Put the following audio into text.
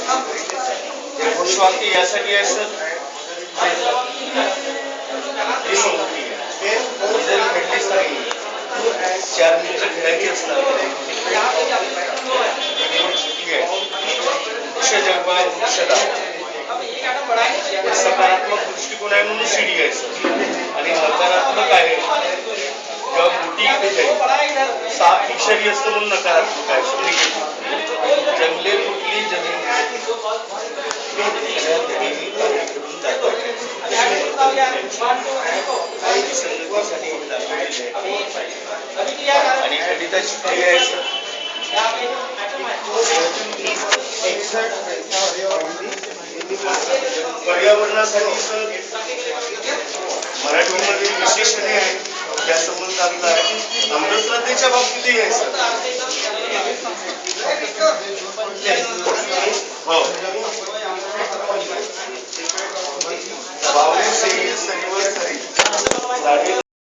हे घोषवाक्य यासाठी आहे सर, जर भेटलीच नाही 4 मिनिटं फिरायची असतात जगवा वृक्षदा सकारात्मक दृष्टिकोन आहे म्हणून शिडी आहे सर, आणि नकारात्मक आहे जेव्हा बुटी इथे जाईल साप विषारी असतं म्हणून नकारात्मक आहे सर, निगेटिव्ह. जंगले तुटली जमीन आणि गणिताची क्रिया आहे सर. पर्यावरणासाठी सर मराठीमध्ये विशेषणे आहे त्या संबंधातला अंधश्रद्धेच्या बाबतीतही आहे सर. हो, वावरे सरी सरीवर सरी झाडे